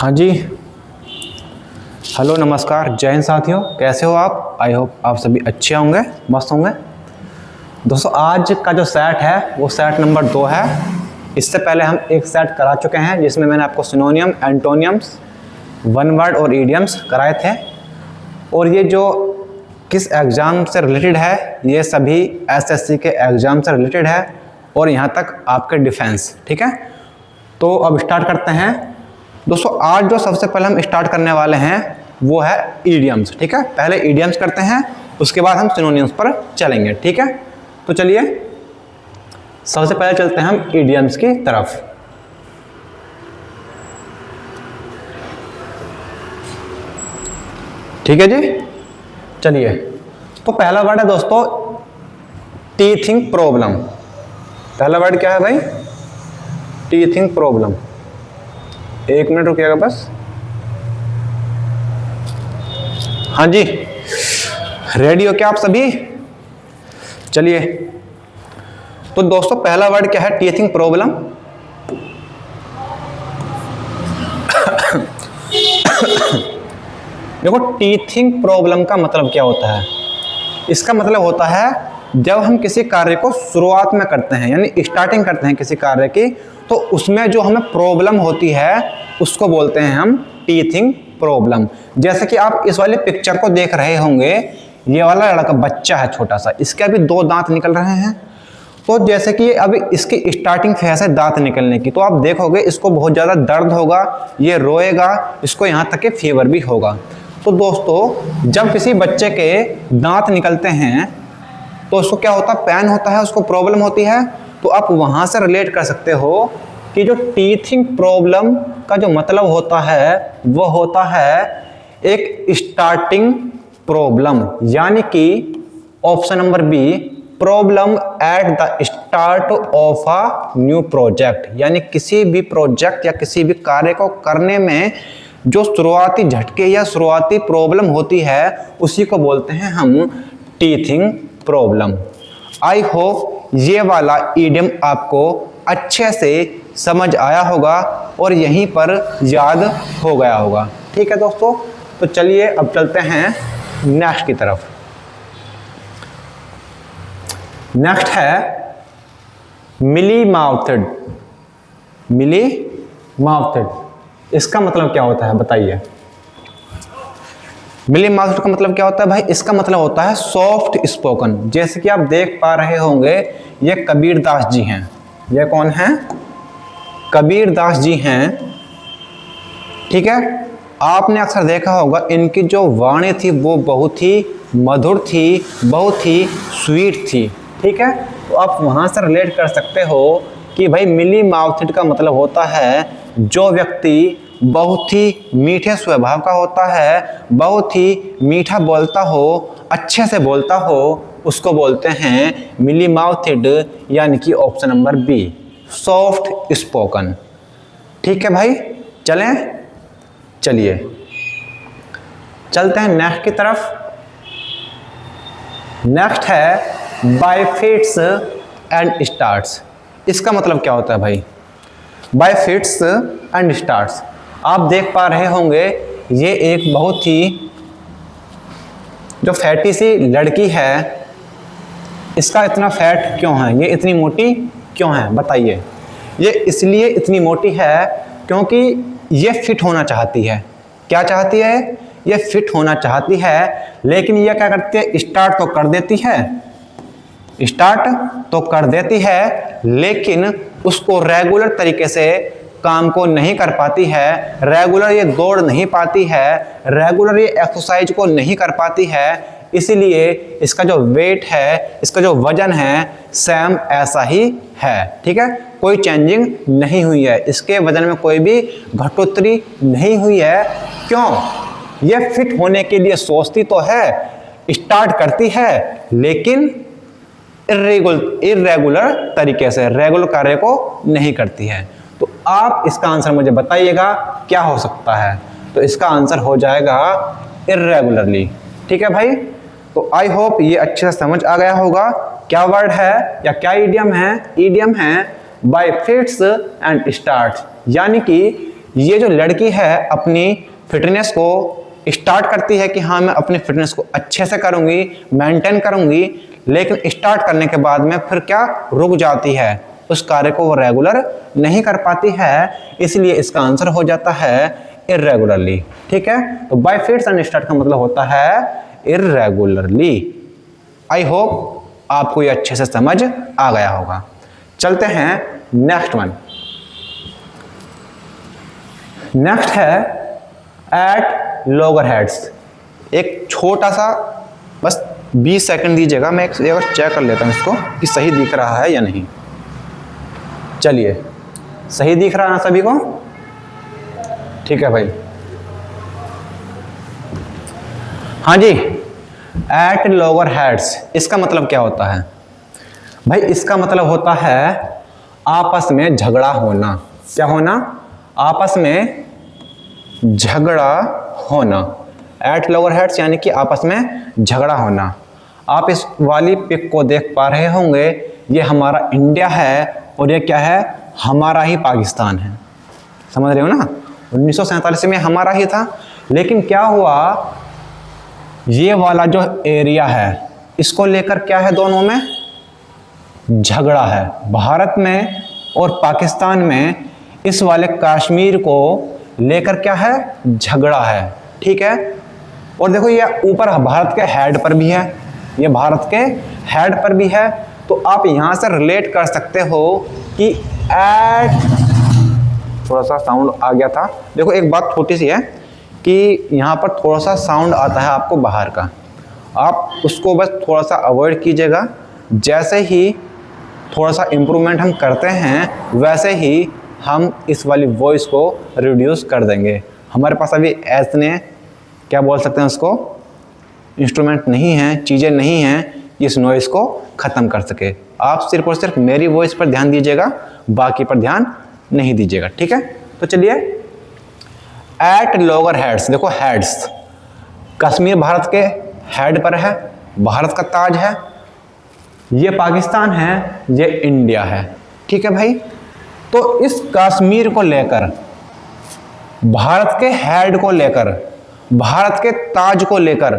हाँ जी, हेलो नमस्कार, जय हिंद साथियों। कैसे हो आप? आई होप आप सभी अच्छे होंगे, मस्त होंगे। दोस्तों आज का जो सेट है वो सेट नंबर 2 है। इससे पहले हम एक सेट करा चुके हैं जिसमें मैंने आपको सिनोनियम, एंटोनियम्स, वन वर्ड और इडियम्स कराए थे। और ये जो किस एग्ज़ाम से रिलेटेड है, ये सभी एसएससी के एग्ज़ाम से रिलेटेड है और यहाँ तक आपके डिफेंस। ठीक है, तो अब स्टार्ट करते हैं। दोस्तों आज जो सबसे पहले हम स्टार्ट करने वाले हैं वो है इडियम्स। ठीक है, पहले इडियम्स करते हैं, उसके बाद हम सिनोनिम्स पर चलेंगे। ठीक है, तो चलिए सबसे पहले चलते हैं हम इडियम्स की तरफ। ठीक है जी, चलिए। तो पहला वर्ड है दोस्तों टीथिंग प्रॉब्लम। पहला वर्ड क्या है भाई? Teething problem. एक मिनट रुकिएगा बस। हाँ जी, रेडी हो क्या आप सभी? चलिए, तो दोस्तों पहला वर्ड क्या है? Teething problem. देखो, टीथिंग प्रॉब्लम का मतलब क्या होता है? इसका मतलब होता है जब हम किसी कार्य को शुरुआत में करते हैं, यानी स्टार्टिंग करते हैं किसी कार्य की, तो उसमें जो हमें प्रॉब्लम होती है उसको बोलते हैं हम टीथिंग प्रॉब्लम। जैसे कि आप इस वाले पिक्चर को देख रहे होंगे, ये वाला लड़का बच्चा है छोटा सा, इसके अभी 2 दांत निकल रहे हैं। तो जैसे कि अभी इसकी स्टार्टिंग फेज है दांत निकलने की, तो आप देखोगे इसको बहुत ज़्यादा दर्द होगा, ये रोएगा, इसको यहाँ तक कि फीवर भी होगा। तो दोस्तों जब किसी बच्चे के दांत निकलते हैं तो उसको क्या होता है? पेन होता है, उसको प्रॉब्लम होती है। तो आप वहाँ से रिलेट कर सकते हो कि जो टीथिंग प्रॉब्लम का जो मतलब होता है वो होता है एक स्टार्टिंग प्रॉब्लम, यानी कि option number B, problem at the start of a new project. यानी किसी भी प्रोजेक्ट या किसी भी कार्य को करने में जो शुरुआती झटके या शुरुआती प्रॉब्लम होती है उसी को बोलते हैं हम टीथिंग प्रॉब्लम। आई होप ये वाला इडियम आपको अच्छे से समझ आया होगा और यहीं पर याद हो गया होगा। ठीक है दोस्तों, तो चलिए अब चलते हैं नेक्स्ट की तरफ। नेक्स्ट है मिली माउथेड। मिली माउथेड, इसका मतलब क्या होता है बताइए? मिली माउथेड का मतलब क्या होता है भाई? इसका मतलब होता है सॉफ्ट स्पोकन। जैसे कि आप देख पा रहे होंगे ये कबीर दास जी हैं। ये कौन है? कबीर दास जी हैं। ठीक है, आपने अक्सर देखा होगा इनकी जो वाणी थी वो बहुत ही मधुर थी, बहुत ही स्वीट थी। ठीक है, तो आप वहाँ से रिलेट कर सकते हो कि भाई मिली माउथेड का मतलब होता है जो व्यक्ति बहुत ही मीठे स्वभाव का होता है, बहुत ही मीठा बोलता हो, अच्छे से बोलता हो, उसको बोलते हैं मिली माउथेड, यानी कि option number B, soft spoken. ठीक है भाई, चलें, चलिए चलते हैं नेक्स्ट की तरफ। नेक्स्ट है बाय फिट्स एंड स्टार्ट्स। इसका मतलब क्या होता है भाई? बाय फिट्स एंड स्टार्ट्स, आप देख पा रहे होंगे ये एक बहुत ही जो फैटी सी लड़की है, इसका इतना फैट क्यों है? ये इतनी मोटी क्यों है बताइए? ये इसलिए इतनी मोटी है क्योंकि ये फिट होना चाहती है। क्या चाहती है? ये फिट होना चाहती है, लेकिन ये क्या करती है? स्टार्ट तो कर देती है, स्टार्ट तो कर देती है, लेकिन उसको रेगुलर तरीके से काम को नहीं कर पाती है, रेगुलर ये दौड़ नहीं पाती है, रेगुलर ये एक्सरसाइज को नहीं कर पाती है। इसीलिए इसका जो वेट है, इसका जो वजन है, सेम ऐसा ही है। ठीक है, कोई चेंजिंग नहीं हुई है, इसके वजन में कोई भी घटोत्तरी नहीं हुई है। क्यों? ये फिट होने के लिए सोचती तो है, स्टार्ट करती है, लेकिन इर्रेगुलर तरीके से, रेगुलर कार्य को नहीं करती है। तो आप इसका आंसर मुझे बताइएगा क्या हो सकता है? तो इसका आंसर हो जाएगा इर्रेगुलरली। ठीक है भाई, तो आई होप ये अच्छे से समझ आ गया होगा क्या वर्ड है या क्या इडियम है। इडियम है बाय फिट्स एंड स्टार्ट्स, यानी कि ये जो लड़की है अपनी फिटनेस को स्टार्ट करती है कि हाँ मैं अपनी फिटनेस को अच्छे से करूंगी, मेंटेन करूंगी, लेकिन स्टार्ट करने के बाद में फिर क्या रुक जाती है, उस कार्य को वो रेगुलर नहीं कर पाती है, इसलिए इसका आंसर हो जाता है इर्रेगुलरली। ठीक है, तो बाय फिट्स एंड स्टार्ट का मतलब होता है इर्रेगुलरली। आई होप आपको ये अच्छे से समझ आ गया होगा। चलते हैं नेक्स्ट वन। नेक्स्ट है एट लॉगरहेड्स। एक छोटा सा बस 20 सेकंड दीजिएगा, मैं एक बार चेक कर लेता हूं इसको कि सही दिख रहा है या नहीं। चलिए, सही दिख रहा है ना सभी को? ठीक है भाई। हाँ जी, एट लॉगरहेड्स इसका मतलब क्या होता है भाई? इसका मतलब होता है आपस में झगड़ा होना। क्या होना? आपस में झगड़ा होना। एट लॉगरहेड्स यानी कि आपस में झगड़ा होना। आप इस वाली पिक को देख पा रहे होंगे, ये हमारा इंडिया है और ये क्या है? हमारा ही पाकिस्तान है। समझ रहे हो ना? 1947 में हमारा ही था, लेकिन क्या हुआ, ये वाला जो एरिया है इसको लेकर क्या है, दोनों में झगड़ा है। भारत में और पाकिस्तान में इस वाले कश्मीर को लेकर क्या है? झगड़ा है। ठीक है, और देखो ये ऊपर भारत के हेड पर भी है, ये भारत के हेड पर भी है, तो आप यहां से रिलेट कर सकते हो कि एट, थोड़ा सा साउंड आ गया था। देखो एक बात छोटी सी है कि यहाँ पर थोड़ा सा साउंड आता है आपको बाहर का, आप उसको बस थोड़ा सा अवॉइड कीजिएगा। जैसे ही थोड़ा सा इम्प्रूवमेंट हम करते हैं वैसे ही हम इस वाली वॉइस को रिड्यूस कर देंगे। हमारे पास अभी ऐसे क्या बोल सकते हैं उसको, इंस्ट्रूमेंट नहीं है, चीज़ें नहीं हैं इस नॉइस को ख़त्म कर सके। आप सिर्फ और सिर्फ मेरी वॉइस पर ध्यान दीजिएगा, बाकी पर ध्यान नहीं दीजिएगा। ठीक है, तो चलिए एट लॉगरहेड्स। देखो हेड्स, कश्मीर भारत के हेड पर है, भारत का ताज है, ये पाकिस्तान है, ये इंडिया है। ठीक है भाई, तो इस कश्मीर को लेकर, भारत के हेड को लेकर, भारत के ताज को लेकर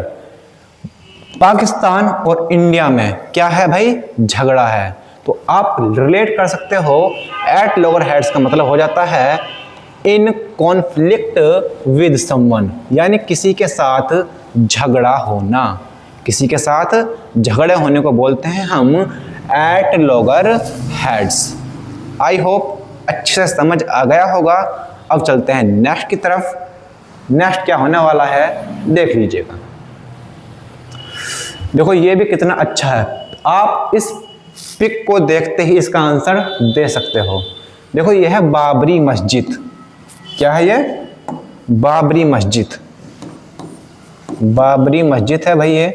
पाकिस्तान और इंडिया में क्या है भाई? झगड़ा है। तो आप रिलेट कर सकते हो, एट लॉगरहेड्स का मतलब हो जाता है इन कॉन्फ्लिक्ट विद समवन, यानी किसी के साथ झगड़ा होना। किसी के साथ झगड़े होने को बोलते हैं हम एट लॉगरहेड्स। आई होप अच्छे से समझ आ गया होगा। अब चलते हैं नेक्स्ट की तरफ। नेक्स्ट क्या होने वाला है देख लीजिएगा। देखो ये भी कितना अच्छा है, आप इस पिक को देखते ही इसका आंसर दे सकते हो। देखो ये है बाबरी मस्जिद। क्या है ये? बाबरी मस्जिद। बाबरी मस्जिद है भाई ये।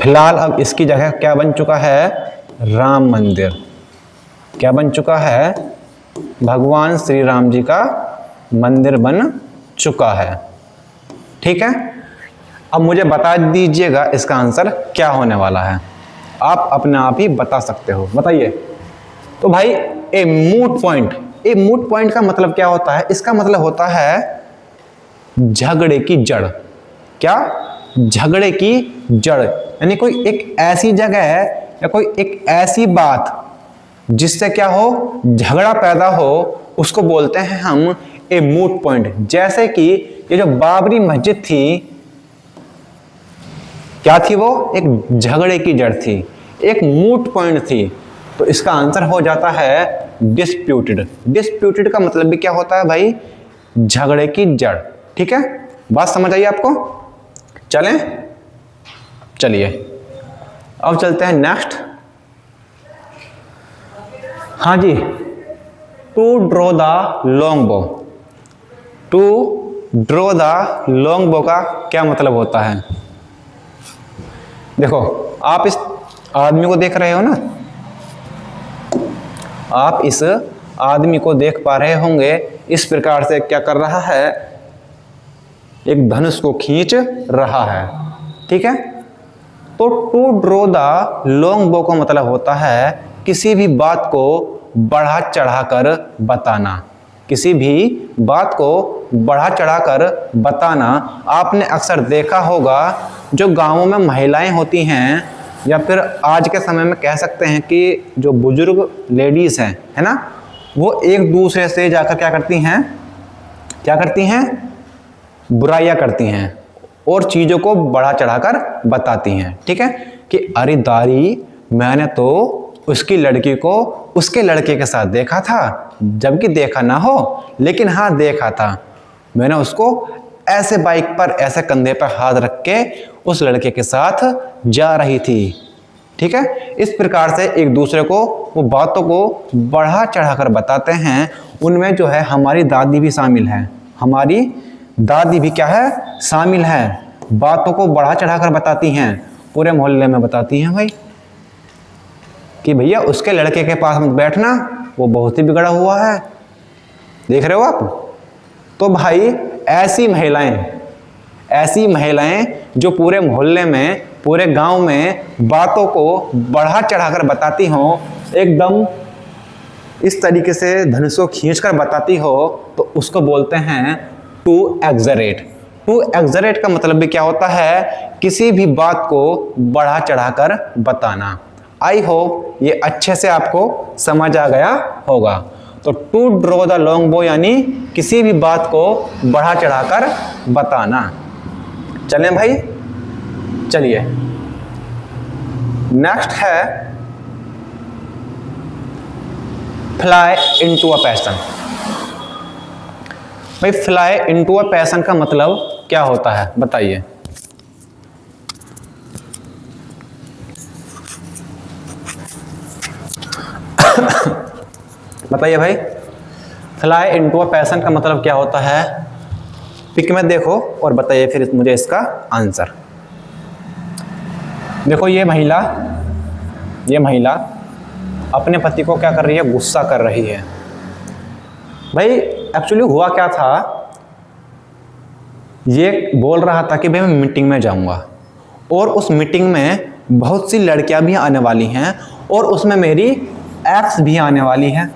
फिलहाल अब इसकी जगह क्या बन चुका है? राम मंदिर। क्या बन चुका है? भगवान श्री राम जी का मंदिर बन चुका है। ठीक है, अब मुझे बता दीजिएगा इसका आंसर क्या होने वाला है। आप अपने आप ही बता सकते हो, बताइए। तो भाई ए मूट पॉइंट, ए मूट पॉइंट का मतलब क्या होता है? इसका मतलब होता है झगड़े की जड़। क्या? झगड़े की जड़, यानी कोई एक ऐसी जगह है या कोई एक ऐसी बात जिससे क्या हो, झगड़ा पैदा हो, उसको बोलते हैं हम ए मूट पॉइंट। जैसे कि ये जो बाबरी मस्जिद थी, क्या थी वो? एक झगड़े की जड़ थी, एक मूट पॉइंट थी। तो इसका आंसर हो जाता है डिस्प्यूटेड। डिस्प्यूटेड का मतलब भी क्या होता है भाई? झगड़े की जड़। ठीक है, बात समझ आई आपको? चलें, चलिए अब चलते हैं नेक्स्ट। हाँ जी, टू ड्रॉ द लॉन्ग बो। टू ड्रॉ द लॉन्ग बो का क्या मतलब होता है? देखो आप इस आदमी को देख रहे हो ना, आप इस आदमी को देख पा रहे होंगे, इस प्रकार से क्या कर रहा है? एक धनुष को खींच रहा है। ठीक है, तो टू ड्रॉ द लॉन्ग बो का मतलब होता है किसी भी बात को बढ़ा चढ़ाकर बताना। किसी भी बात को बढ़ा चढ़ाकर बताना। आपने अक्सर देखा होगा जो गांवों में महिलाएं होती हैं, या फिर आज के समय में कह सकते हैं कि जो बुजुर्ग लेडीज़ हैं, है ना, वो एक दूसरे से जाकर क्या करती हैं, बुराइयां करती हैं और चीज़ों को बढ़ा चढ़ाकर बताती हैं। ठीक है, कि अरे दारी, मैंने तो उसकी लड़की को उसके लड़के के साथ देखा था, जबकि देखा ना हो, लेकिन हाँ देखा था। मैंने उसको ऐसे बाइक पर, ऐसे कंधे पर हाथ रख के उस लड़के के साथ जा रही थी। ठीक है, इस प्रकार से एक दूसरे को वो बातों को बढ़ा चढ़ाकर बताते हैं। उनमें जो है हमारी दादी भी शामिल है, हमारी दादी भी क्या है, शामिल है। बातों को बढ़ा चढ़ाकर बताती हैं, पूरे मोहल्ले में बताती हैं भाई कि भैया उसके लड़के के पास मत बैठना, वो बहुत ही बिगड़ा हुआ है, देख रहे हो आप। तो भाई ऐसी महिलाएं जो पूरे मोहल्ले में, पूरे गांव में बातों को बढ़ा चढ़ाकर बताती हों, एकदम इस तरीके से धनुष को खींचकर बताती हो, तो उसको बोलते हैं टू एग्जरेट। टू एग्जरेट का मतलब भी क्या होता है, किसी भी बात को बढ़ा चढ़ाकर बताना। आई होप ये अच्छे से आपको समझ आ गया होगा। तो टू ड्रॉ द लॉन्ग बो यानी किसी भी बात को बढ़ा चढ़ाकर बताना। चलें भाई, चलिए नेक्स्ट है फ्लाई इनटू अ पैशन। भाई फ्लाई इनटू अ पैशन का मतलब क्या होता है बताइए। बताइए भाई, फ्लाई इनटू अ पैशन का मतलब क्या होता है। पिक में देखो और बताइए फिर मुझे इसका आंसर। देखो ये महिला अपने पति को क्या कर रही है, गुस्सा कर रही है। भाई एक्चुअली हुआ क्या था, ये बोल रहा था कि भाई मैं मीटिंग में जाऊंगा और उस मीटिंग में बहुत सी लड़कियां भी आने वाली हैं और उसमें मेरी एक्स भी आने वाली है।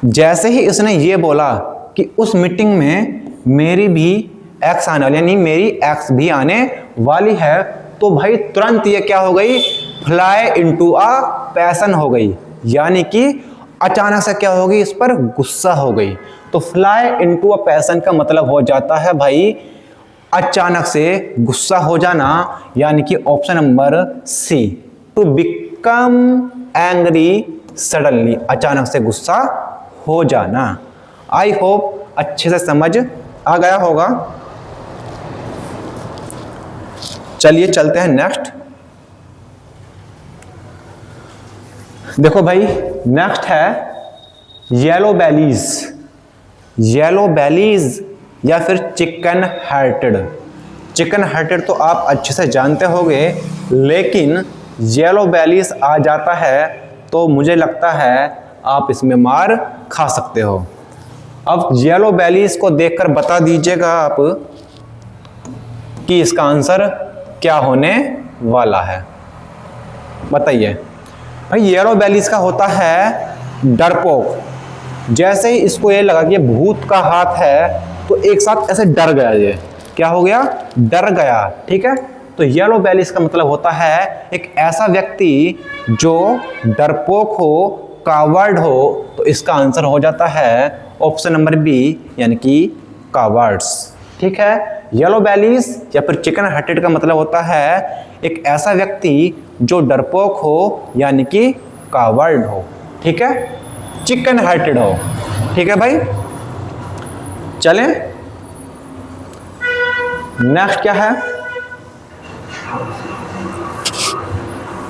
जैसे ही इसने ये बोला कि उस मीटिंग में मेरी भी एक्स आने वाली, यानी मेरी एक्स भी आने वाली है, तो भाई तुरंत ये क्या हो गई, फ्लाई इनटू अ पैशन हो गई, यानी कि अचानक से क्या हो गई, इस पर गुस्सा हो गई। तो फ्लाई इनटू अ पैशन का मतलब हो जाता है भाई अचानक से गुस्सा हो जाना, यानी कि option number C, to become angry suddenly, अचानक से गुस्सा हो जाना। आई होप अच्छे से समझ आ गया होगा। चलिए चलते हैं नेक्स्ट। देखो भाई नेक्स्ट है येलो बेलीज। येलो बेलीज या फिर चिकन हार्टेड। चिकन हार्टेड तो आप अच्छे से जानते होंगे, लेकिन येलो बेलीज आ जाता है तो मुझे लगता है आप इसमें मार खा सकते हो। अब येलो बेलीज को देखकर बता दीजिएगा आप कि इसका आंसर क्या होने वाला है, बताइए। भाई येलो बेलीज का होता है डरपोक। जैसे ही इसको ये लगा कि ये भूत का हाथ है तो एक साथ ऐसे डर गया, ये क्या हो गया, डर गया। ठीक है, तो येलो बेलीज का मतलब होता है एक ऐसा व्यक्ति जो डरपोक हो, कावर्ड हो, तो इसका आंसर हो जाता है ऑप्शन नंबर बी, यानी कि कावर्ड्स। ठीक है, येलो बेलीज या फिर चिकन हार्टेड का मतलब होता है एक ऐसा व्यक्ति जो डरपोक हो, यानी कि कावर्ड हो। ठीक है, चिकन हार्टेड हो। ठीक है भाई, चलें नेक्स्ट क्या है।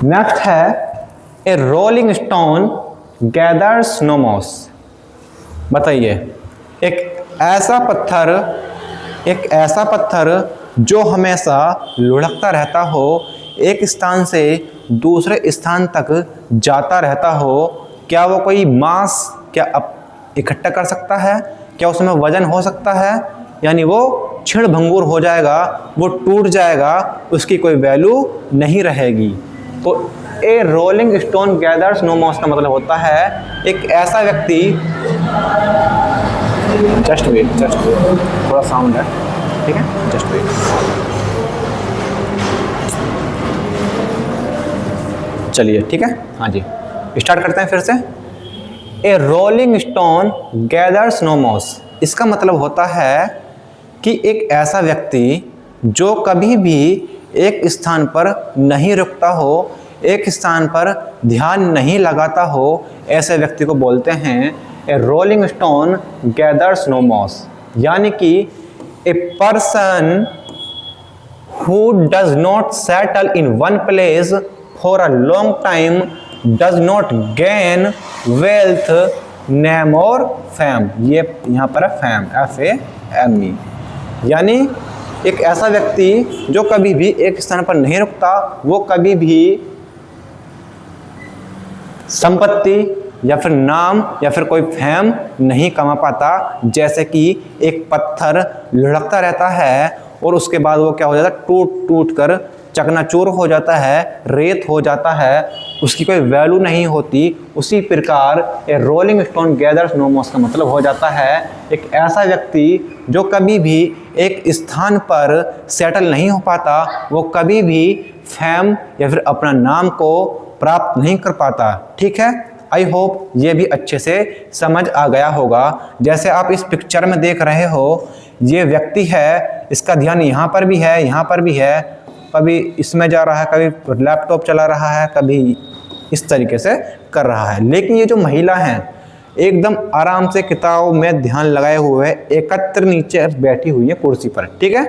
नेक्स्ट है a rolling stone gathers no moss. बताइए, एक ऐसा पत्थर जो हमेशा लुढ़कता रहता हो, एक स्थान से दूसरे स्थान तक जाता रहता हो, क्या वो कोई मास क्या इकट्ठा कर सकता है, क्या उसमें वजन हो सकता है, यानी वो क्षण भंगुर हो जाएगा, वो टूट जाएगा, उसकी कोई वैल्यू नहीं रहेगी। तो a rolling stone gathers no moss का मतलब होता है एक ऐसा व्यक्ति, जस्ट वेट, थोड़ा साउंड है, ठीक है, जस्ट वेट। चलिए ठीक है, हाँ जी, स्टार्ट करते हैं फिर से। A rolling stone gathers no moss, इसका मतलब होता है कि एक ऐसा व्यक्ति जो कभी भी एक स्थान पर नहीं रुकता हो, एक स्थान पर ध्यान नहीं लगाता हो, ऐसे व्यक्ति को बोलते हैं a rolling stone gathers no moss. यानी कि a person who does not settle in one place for a long time does not gain wealth, name और fame। ये यहाँ पर है fame, FAME। यानी एक ऐसा व्यक्ति जो कभी भी एक स्थान पर नहीं रुकता, वो कभी भी संपत्ति या फिर नाम या फिर कोई फेम नहीं कमा पाता। जैसे कि एक पत्थर लुढ़कता रहता है और उसके बाद वो क्या हो जाता है, टूट टूट कर चकनाचूर हो जाता है, रेत हो जाता है, उसकी कोई वैल्यू नहीं होती। उसी प्रकार a rolling stone gathers no moss का मतलब हो जाता है एक ऐसा व्यक्ति जो कभी भी एक स्थान पर सेटल नहीं हो पाता, वो कभी भी फेम या फिर अपना नाम को प्राप्त नहीं कर पाता। ठीक है, आई होप ये भी अच्छे से समझ आ गया होगा। जैसे आप इस पिक्चर में देख रहे हो, ये व्यक्ति है, इसका ध्यान यहाँ पर भी है, यहाँ पर भी है, कभी इसमें जा रहा है, कभी लैपटॉप चला रहा है, कभी इस तरीके से कर रहा है। लेकिन ये जो महिला है एकदम आराम से किताब में ध्यान लगाए हुए एकत्र नीचे बैठी हुई है कुर्सी पर। ठीक है,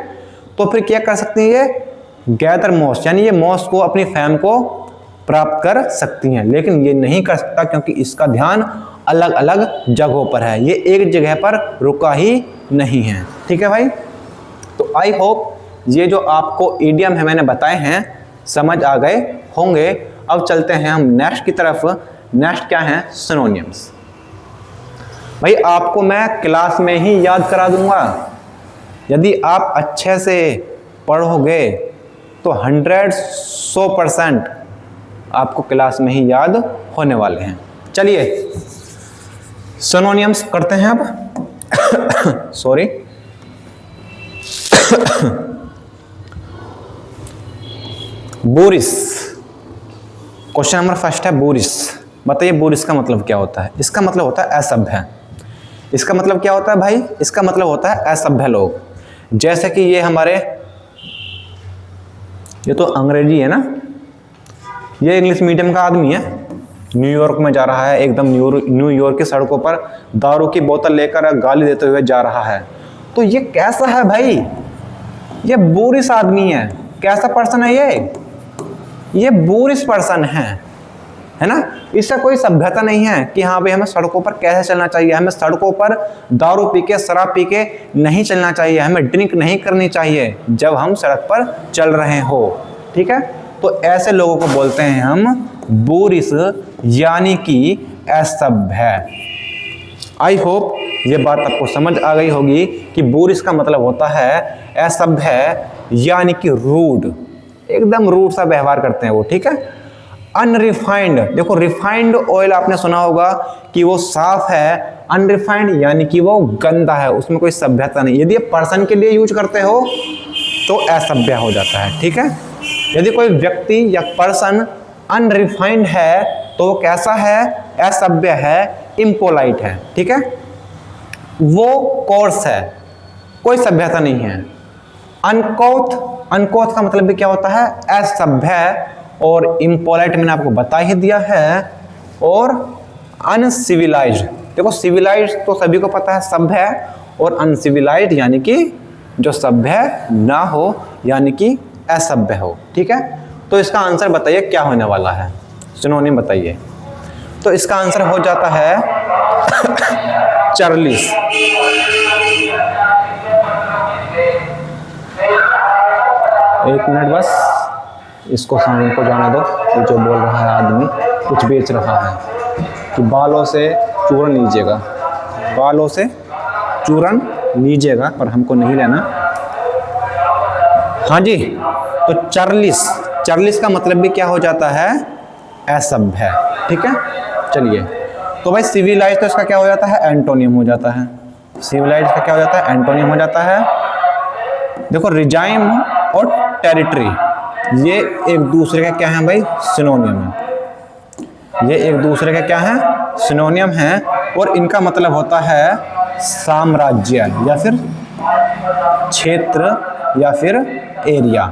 तो फिर क्या कर सकती है, ये गैदर मॉस, यानी ये मॉस को, अपनी फैम को प्राप्त कर सकती हैं। लेकिन ये नहीं कर सकता क्योंकि इसका ध्यान अलग अलग जगहों पर है, ये एक जगह पर रुका ही नहीं है। ठीक है भाई, तो आई होप ये जो आपको इडियम है मैंने बताए हैं समझ आ गए होंगे। अब चलते हैं हम नेक्स्ट की तरफ। नेक्स्ट क्या है, सिनोनिम्स। भाई आपको मैं क्लास में ही याद करा दूंगा। यदि आप अच्छे से पढ़ोगे तो 100% आपको क्लास में ही याद होने वाले हैं। चलिए सिनोनिम्स करते हैं अब। Sorry. Boris, question number first है बोरिस। बताइए बोरिस का मतलब क्या होता है। इसका मतलब होता है असभ्य। इसका मतलब क्या होता है भाई, इसका मतलब होता है असभ्य लोग। जैसे कि ये हमारे, ये तो अंग्रेजी है ना, ये इंग्लिश मीडियम का आदमी है, न्यूयॉर्क में जा रहा है, एकदम न्यूयॉर्क की सड़कों पर दारू की बोतल लेकर गाली देते हुए जा रहा है। तो ये कैसा है भाई, ये बोरिस आदमी है। कैसा पर्सन है ये बोरिस पर्सन है ना। इसका कोई सभ्यता नहीं है कि हाँ भाई हमें सड़कों पर कैसे चलना चाहिए, हमें सड़कों पर दारू पी के, शराब पी के नहीं चलना चाहिए, हमें ड्रिंक नहीं करनी चाहिए जब हम सड़क पर चल रहे हो। ठीक है, तो ऐसे लोगों को बोलते हैं हम बोरिस, यानी कि असभ्य। आई होप ये बात आपको समझ आ गई होगी कि बोरिस का मतलब होता है असभ्य, यानी कि रूड, एकदम रूड सा व्यवहार करते हैं वो। ठीक है, अनरिफाइंड, देखो रिफाइंड ऑयल आपने सुना होगा कि वो साफ है, अनरिफाइंड यानी कि वो गंदा है, उसमें कोई सभ्यता नहीं। यदि आप पर्सन के लिए यूज करते हो तो असभ्य हो जाता है। ठीक है, यदि कोई व्यक्ति या पर्सन अनरिफाइंड है तो वो कैसा है, असभ्य है, इम्पोलाइट है। ठीक है, वो कोर्स है, कोई सभ्यता नहीं है। अनकौथ, अनकौथ का मतलब भी क्या होता है, असभ्य, और इम्पोलाइट मैंने आपको बता ही दिया है। और अनसिविलाइज्ड, देखो सिविलाइज्ड तो सभी को पता है, सभ्य, और अनसिविलाइज्ड यानी कि जो सभ्य ना हो, यानी कि असभ्य हो। ठीक है, तो इसका आंसर बताइए क्या होने वाला है, सिनोनिम बताइए। तो इसका आंसर हो जाता है चार्लिस। एक मिनट बस, इसको साउंड को जाने दो। ये जो बोल रहा है आदमी कुछ बेच रहा है कि बालों से चूरन लीजिएगा, बालों से चूरन लीजिएगा, पर हमको नहीं लेना, हाँ जी, तो चार्लिस का मतलब भी क्या हो जाता है, असभ्य। ठीक है, चलिए। तो भाई सिविलाइज तो इसका क्या हो जाता है, एंटोनियम हो जाता है। सिविलाइज का क्या हो जाता है, एंटोनियम हो जाता है। देखो रिजाइम और टेरिटरी ये एक दूसरे का क्या है भाई, सिनोनियम है। ये एक दूसरे का क्या है, सिनोनियम है। और इनका मतलब होता है साम्राज्य या फिर क्षेत्र या फिर एरिया,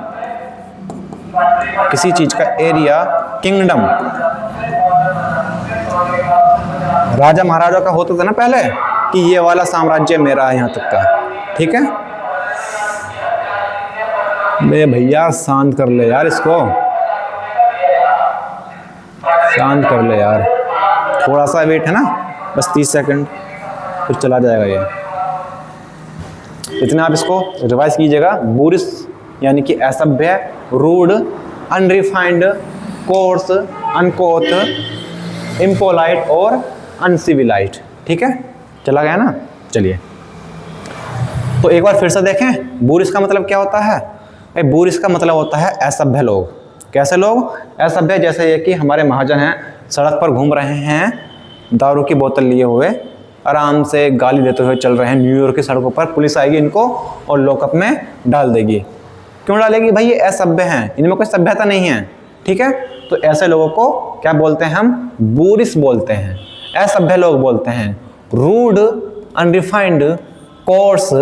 किसी चीज का एरिया, किंगडम। राजा महाराजा का होता था ना पहले कि ये वाला साम्राज्य मेरा है यहाँ तक का। ठीक है, बे भैया शांत कर ले यार, इसको शांत कर ले यार, थोड़ा सा वेट है ना, बस 30 सेकंड, फिर चला जाएगा ये। इतना आप इसको रिवाइज कीजिएगा। बुरिस यानी कि असभ्य, रूड, अनरिफाइंड, कोर्स, अनकोथ, इम्पोलाइट और अनसिविलाइट। ठीक है, चला गया ना। चलिए, तो एक बार फिर से देखें, बुरिस का मतलब क्या होता है। बुरिस का मतलब होता है असभ्य लोग। कैसे लोग, असभ्य। जैसे ये कि हमारे महाजन हैं, सड़क पर घूम रहे हैं, दारू की बोतल लिए हुए, आराम से गाली देते हुए चल रहे हैं न्यूयॉर्क की सड़कों पर। पुलिस आएगी इनको और लॉकअप में डाल देगी। क्यों डालेगी भाई, ये असभ्य हैं, इनमें कोई सभ्यता नहीं है। ठीक है, तो ऐसे लोगों को क्या बोलते हैं हम, बुरिस बोलते हैं, असभ्य लोग बोलते हैं। रूड, अनरिफाइंड, कोर्स,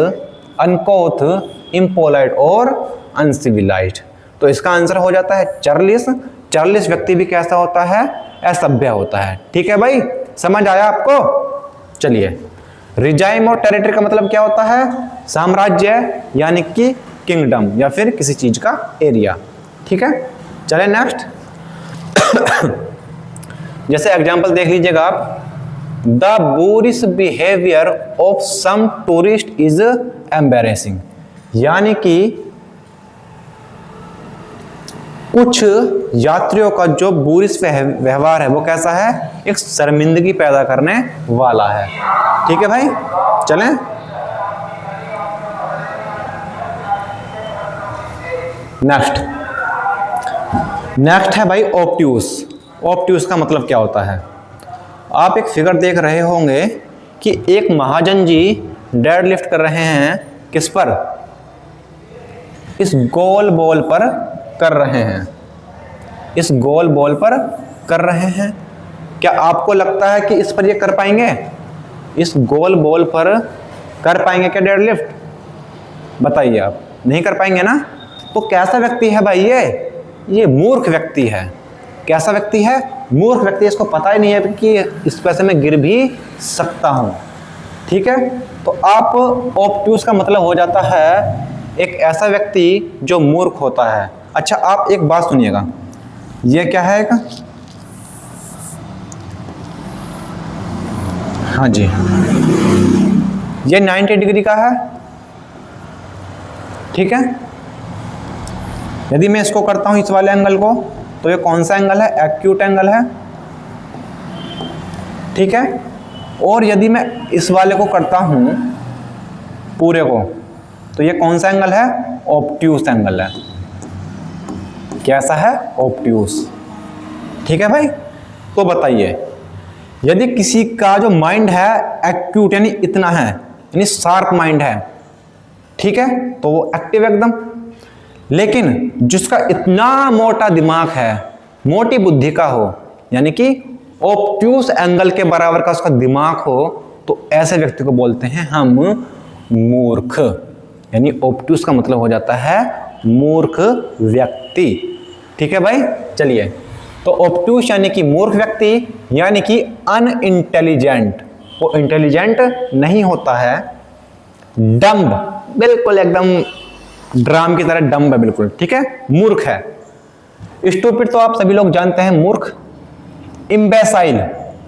अनकोथ, इम्पोलाइट और अनसिविलाइट। तो इसका आंसर हो जाता है चार्लिस। चार्लिस व्यक्ति भी कैसा होता है, असभ्य होता है। ठीक है भाई, समझ आया आपको। चलिए, रिजाइम और टेरिटरी का मतलब क्या होता है, साम्राज्य यानी कि किंगडम या फिर किसी चीज का एरिया। ठीक है, चले नेक्स्ट। जैसे एग्जांपल देख लीजिएगा आप, the boorish behaviour of some tourist is embarrassing, यानी कि कुछ यात्रियों का जो बुरिस व्यवहार है वो कैसा है, एक शर्मिंदगी पैदा करने वाला है। ठीक है भाई, चलें। नेक्स्ट है भाई ऑब्ट्यूस। ऑब्ट्यूस का मतलब क्या होता है। आप एक फिगर देख रहे होंगे कि एक महाजन जी डेड लिफ्ट कर रहे हैं, किस पर, इस गोल बॉल पर कर रहे हैं, इस गोल बॉल पर कर रहे हैं। क्या आपको लगता है कि इस पर ये कर पाएंगे, इस गोल बॉल पर कर पाएंगे क्या डेड लिफ्ट, बताइए आप, नहीं कर पाएंगे ना। तो कैसा व्यक्ति है भाई ये मूर्ख व्यक्ति है। कैसा व्यक्ति है, मूर्ख व्यक्ति। इसको पता ही नहीं है कि इस पैसे में गिर भी सकता हूं। ठीक है, तो आप ऑब्ट्यूस का मतलब हो जाता है एक ऐसा व्यक्ति जो मूर्ख होता है। अच्छा, आप एक बात सुनिएगा, ये क्या है एक, हाँ जी, ये 90 डिग्री का है। ठीक है, यदि मैं इसको करता हूं इस वाले एंगल को, तो ये कौन सा एंगल है, एक्यूट एंगल है। ठीक है, और यदि मैं इस वाले को करता हूं पूरे को, तो ये कौन सा एंगल है, ऑब्ट्यूस एंगल है। कैसा है, ऑब्ट्यूस। ठीक है भाई, तो बताइए, यदि किसी का जो माइंड है एक्यूट यानी इतना है, यानी शार्प माइंड है, ठीक है, तो वो एक्टिव एकदम। लेकिन जिसका इतना मोटा दिमाग है, मोटी बुद्धि का हो, यानी कि ऑब्ट्यूस एंगल के बराबर का उसका दिमाग हो, तो ऐसे व्यक्ति को बोलते हैं हम मूर्ख। यानी ऑब्ट्यूस का मतलब हो जाता है मूर्ख व्यक्ति। ठीक है भाई, चलिए। तो ऑब्ट्यूस यानी कि मूर्ख व्यक्ति, यानी कि अनइंटेलिजेंट, वो इंटेलिजेंट नहीं होता है, डम्ब, बिल्कुल एकदम ड्राम की तरह डम्ब है बिल्कुल। ठीक है, मूर्ख है। स्टूपिड तो आप सभी लोग जानते हैं, मूर्ख। इम्बेसाइल,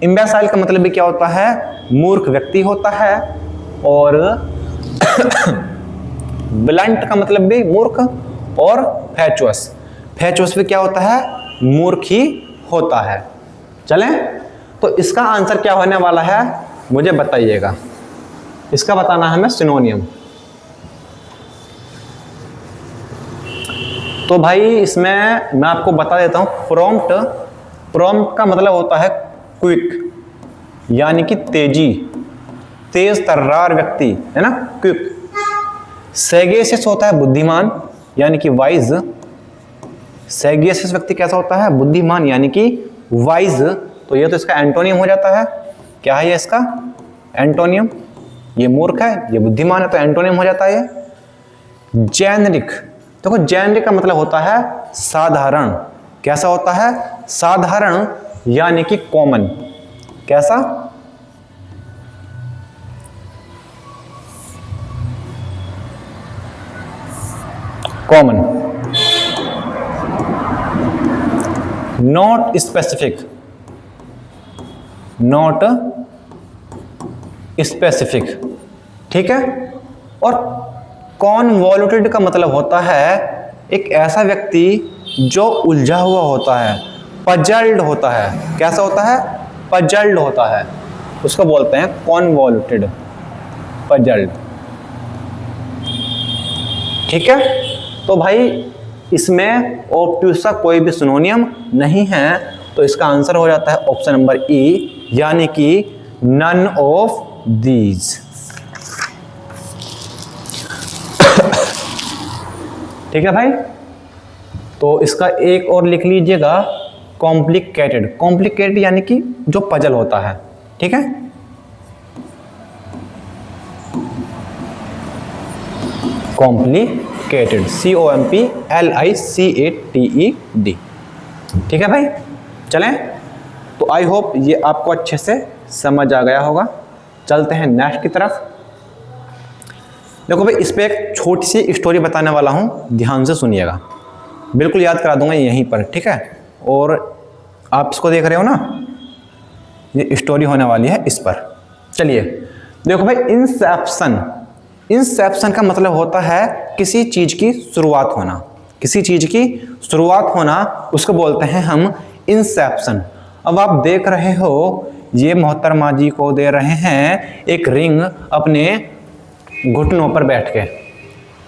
इम्बेसाइल का मतलब भी क्या होता है, मूर्ख व्यक्ति होता है। और ब्लंट का मतलब भी मूर्ख। और फैचुअस, फैचुअस भी क्या होता है, मूर्ख ही होता है। चलें, तो इसका आंसर क्या होने वाला है मुझे बताइएगा। इसका बताना है हमें सिनोनियम। तो भाई इसमें मैं आपको बता देता हूं, प्रॉम्प्ट, प्रॉम्प्ट का मतलब होता है क्विक, यानी कि तेजी, तेज तर्रार व्यक्ति, है ना, क्विक। सैगेसियस होता है बुद्धिमान, यानी कि वाइज। सैगेसियस व्यक्ति कैसा होता है? बुद्धिमान, यानी कि वाइज। तो ये तो इसका एंटोनियम हो जाता है। क्या है ये इसका एंटोनियम? ये मूर्ख है, ये बुद्धिमान है, तो एंटोनियम हो जाता है ये। जेनरिक, देखो जेनरिक का मतलब होता है साधारण। कैसा होता है? साधारण, यानी कि कॉमन। कैसा? Common. Not specific, not specific, ठीक है। और कॉन्वोल्यूटेड का मतलब होता है एक ऐसा व्यक्ति जो उलझा हुआ होता है, पजल्ड होता है। कैसा होता है? पजल्ड होता है, उसको बोलते हैं कॉन्वोल्यूटेड, पजल्ड, ठीक है। तो भाई इसमें ऑब्ट्यूस का कोई भी सिनोनियम नहीं है, तो इसका आंसर हो जाता है ऑप्शन नंबर ई, यानी कि नन ऑफ दीज। ठीक है भाई, तो इसका एक और लिख लीजिएगा, कॉम्प्लिकेटेड। कॉम्प्लिकेटेड यानी कि जो पजल होता है, ठीक है। कॉम्प्लिकेटेड, COMPLICATED, ठीक है भाई। चलें, तो आई होप ये आपको अच्छे से समझ आ गया होगा। चलते हैं नेक्स्ट की तरफ। देखो भाई, इस पे एक छोटी सी स्टोरी बताने वाला हूं, ध्यान से सुनिएगा, बिल्कुल याद करा दूंगा यहीं पर, ठीक है। और आप इसको देख रहे हो ना, ये स्टोरी होने वाली है इस पर। चलिए देखो भाई, इंसेप्शन, इंसेप्शन का मतलब होता है किसी चीज की शुरुआत होना, किसी चीज की शुरुआत होना, उसको बोलते हैं हम इंसेप्शन। अब आप देख रहे हो, ये मोहतरमा जी को दे रहे हैं एक रिंग अपने घुटनों पर बैठ के,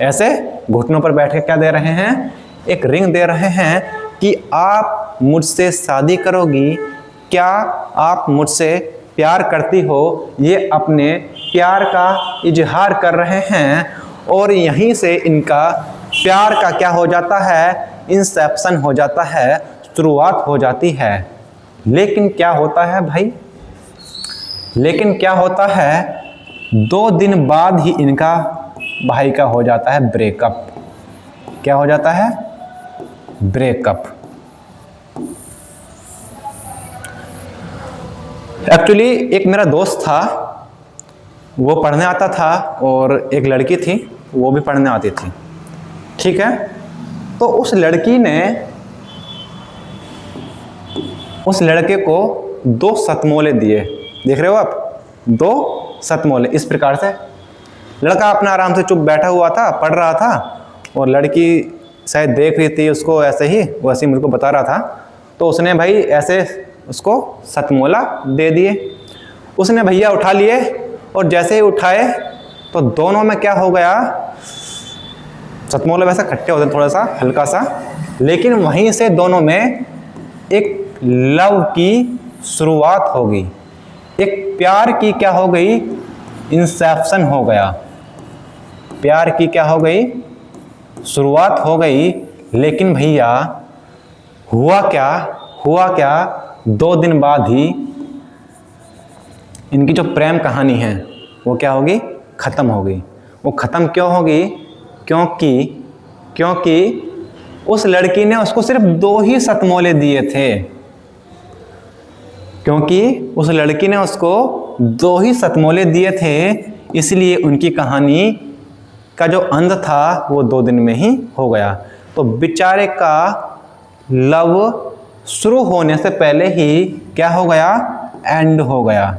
ऐसे घुटनों पर बैठ के क्या दे रहे हैं? एक रिंग दे रहे हैं कि आप मुझसे शादी करोगी क्या, आप मुझसे प्यार करती हो। ये अपने प्यार का इजहार कर रहे हैं, और यहीं से इनका प्यार का क्या हो जाता है? इंसेप्शन हो जाता है, शुरुआत हो जाती है। लेकिन क्या होता है भाई? लेकिन क्या होता है? 2 दिन बाद ही इनका भाई का हो जाता है ब्रेकअप। क्या हो जाता है? ब्रेकअप। एक्चुअली एक मेरा दोस्त था, वो पढ़ने आता था, और एक लड़की थी, वो भी पढ़ने आती थी, ठीक है। तो उस लड़की ने उस लड़के को 2 सतमोले दिए। देख रहे हो आप, 2 सतमोले। इस प्रकार से लड़का अपना आराम से चुप बैठा हुआ था, पढ़ रहा था, और लड़की शायद देख रही थी उसको, ऐसे ही वैसे ही मुझको बता रहा था। तो उसने भाई ऐसे उसको सतमोला दे दिए। उसने भैया उठा लिए, और जैसे ही उठाए तो दोनों में क्या हो गया? सतमोले वैसे खट्टे होते हैं थोड़ा सा, हल्का सा, लेकिन वहीं से दोनों में एक लव की शुरुआत हो गई, एक प्यार की क्या हो गई? इंसेप्शन हो गया। प्यार की क्या हो गई? शुरुआत हो गई। लेकिन भैया हुआ क्या? हुआ क्या? 2 दिन बाद ही इनकी जो प्रेम कहानी है वो क्या होगी? खत्म हो गई। वो खत्म क्यों होगी? क्योंकि उस लड़की ने उसको सिर्फ 2 ही सतमोले दिए थे। क्योंकि उस लड़की ने उसको 2 ही सतमोले दिए थे, इसलिए उनकी कहानी का जो अंत था वो 2 दिन में ही हो गया। तो बेचारे का लव शुरू होने से पहले ही क्या हो गया? एंड हो गया।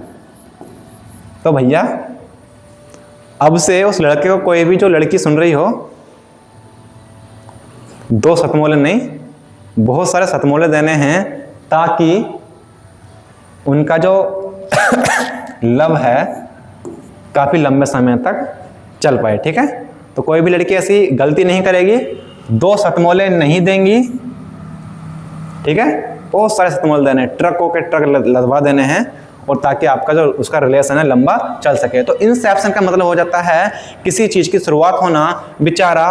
तो भैया अब से उस लड़के को कोई भी जो लड़की सुन रही हो, 2 सतमोले नहीं, बहुत सारे सतमोले देने हैं, ताकि उनका जो लव है काफ़ी लंबे समय तक चल पाए, ठीक है। तो कोई भी लड़की ऐसी गलती नहीं करेगी, 2 शतमोले नहीं देंगी, ठीक है, बहुत सारे शतमोले देने, ट्रकों के ट्रक लदवा देने हैं, और ताकि आपका जो उसका रिलेशन है लंबा चल सके। तो इंसेप्शन का मतलब हो जाता है किसी चीज की शुरुआत होना, बेचारा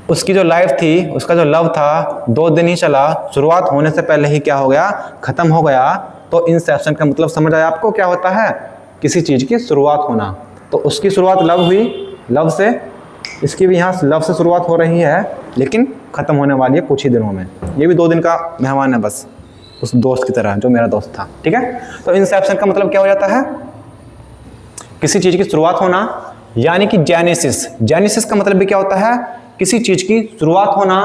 उसकी जो लाइफ थी, उसका जो लव था 2 दिन ही चला, शुरुआत होने से पहले ही क्या हो गया, खत्म हो गया। तो इंसेप्शन का मतलब समझ आया आपको क्या होता है, किसी चीज की शुरुआत होना। तो उसकी शुरुआत लव हुई, लव से, इसकी भी यहाँ लव से शुरुआत हो रही है, लेकिन खत्म होने वाली है कुछ ही दिनों में। ये भी 2 दिन का मेहमान है बस, उस दोस्त की तरह जो मेरा दोस्त था, ठीक है। तो इंसेप्शन का मतलब क्या हो जाता है, किसी चीज की शुरुआत होना, यानी कि जेनेसिस। जेनेसिस का मतलब भी क्या होता है, किसी चीज की शुरुआत होना,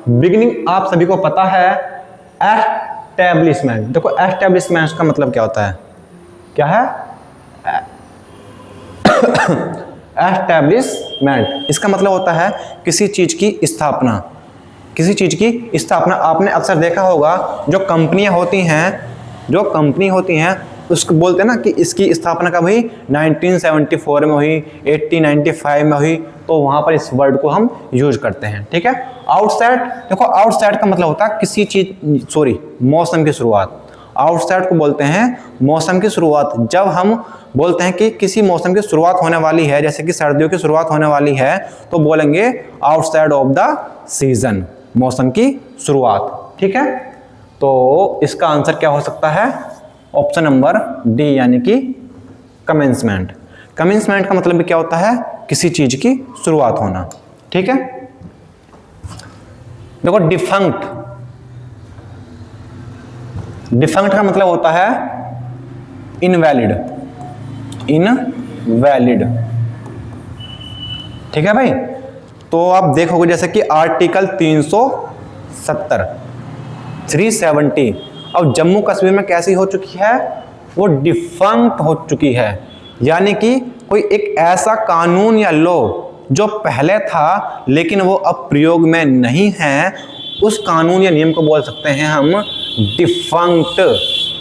बिगिनिंग आप सभी को पता है। एस्टैब्लिशमेंट, देखो एस्टैब्लिशमेंट का मतलब क्या होता है, क्या है, एस्टैब्लिशमेंट, इसका मतलब होता है किसी चीज की स्थापना। किसी चीज की स्थापना आपने अक्सर देखा होगा, जो कंपनियां होती हैं, जो कंपनी होती हैं उसको बोलते हैं ना कि इसकी स्थापना कब हुई, 1974 में हुई, 1895 में हुई, तो वहां पर इस वर्ड को हम यूज करते हैं, ठीक है। आउटसाइड, देखो आउटसाइड का मतलब होता है किसी चीज, सॉरी, मौसम की शुरुआत। आउटसाइड को बोलते हैं मौसम की शुरुआत। जब हम बोलते हैं कि किसी मौसम की शुरुआत होने वाली है, जैसे कि सर्दियों की शुरुआत होने वाली है, तो बोलेंगे आउटसाइड ऑफ द सीजन, मौसम की शुरुआत, ठीक है। तो इसका आंसर क्या हो सकता है, ऑप्शन नंबर डी, यानी कि कमेंसमेंट। कमेंसमेंट का मतलब भी क्या होता है, किसी चीज की शुरुआत होना, ठीक है। देखो डिफंक्ट, डिफंक्ट का मतलब होता है इनवैलिड, इनवैलिड, ठीक है भाई। तो आप देखोगे जैसे कि आर्टिकल 370, 370, अब जम्मू कश्मीर में कैसी हो चुकी है, वो डिफंक्ट हो चुकी है। यानी कि कोई एक ऐसा कानून या लॉ जो पहले था लेकिन वो अब प्रयोग में नहीं है, उस कानून या नियम को बोल सकते हैं हम डिफंक्ट,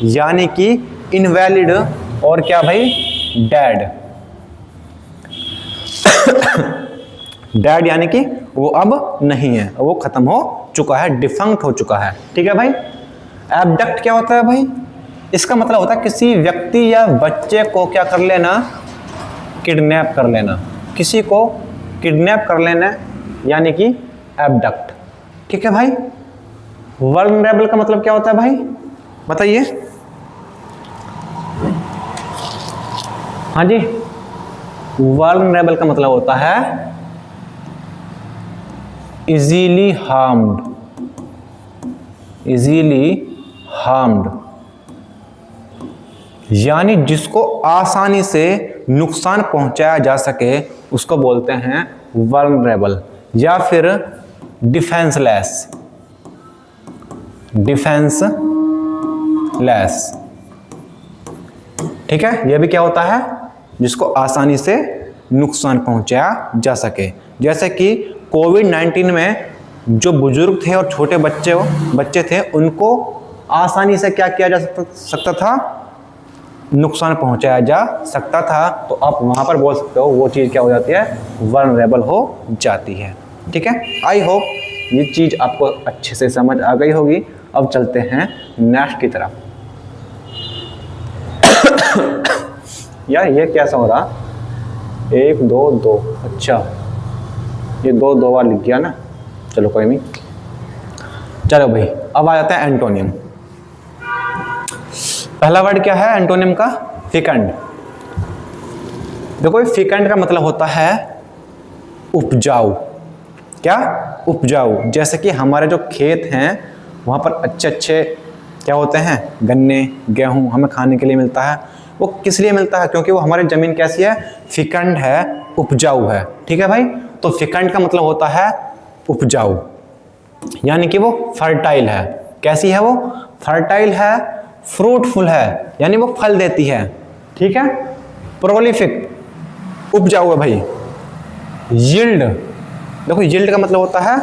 यानी कि इनवैलिड, और क्या भाई, डेड। डेड यानी कि वो अब नहीं है, वो खत्म हो चुका है, डिफंक्ट हो चुका है, ठीक है भाई। एबडक्ट क्या होता है भाई, इसका मतलब होता है किसी व्यक्ति या बच्चे को क्या कर लेना, किडनैप कर लेना, किसी को किडनैप कर लेना, यानी कि एबडक्ट, ठीक है भाई। वल्नरेबल का मतलब क्या होता है भाई, बताइए। हाँ जी, वल्नरेबल का मतलब होता है इजीली हार्म्ड, इजीली हार्म्ड, यानी जिसको आसानी से नुकसान पहुंचाया जा सके उसको बोलते हैं वल्नरेबल, या फिर डिफेंसलेस, डिफेंसलेस, ठीक है। यह भी क्या होता है, जिसको आसानी से नुकसान पहुंचाया जा सके। जैसे कि कोविड-19 में जो बुजुर्ग थे और छोटे बच्चे थे, उनको आसानी से क्या किया जा सकता था, नुकसान पहुंचाया जा सकता था। तो आप वहां पर बोल सकते हो वो चीज़ क्या हो जाती है, वल्नरेबल हो जाती है, ठीक है। आई होप ये चीज़ आपको अच्छे से समझ आ गई होगी। अब चलते हैं नेक्स्ट की तरफ। यार ये कैसा हो रहा, 1 2 2, अच्छा ये 2 बार लिख गया ना, चलो कोई नहीं। चलो भाई अब आ जाते हैं एंटोनियम। पहला वर्ड क्या है एंटोनियम का, फिकंड। देखो फिकंड का मतलब होता है उपजाऊ, क्या, उपजाऊ। जैसे कि हमारे जो खेत हैं वहाँ पर अच्छे अच्छे क्या होते हैं, गन्ने, गेहूँ हमें खाने के लिए मिलता है। वो किस लिए मिलता है, क्योंकि वो हमारी ज़मीन कैसी है, फिकंड है, उपजाऊ है, ठीक है भाई। तो फिकंड का मतलब होता है उपजाऊ, यानी कि वो फर्टाइल है। कैसी है वो, फर्टाइल है, फ्रूटफुल है, यानी वो फल देती है, ठीक है। प्रोलिफिक, उपजाऊ है भाई। यील्ड, देखो यील्ड का मतलब होता है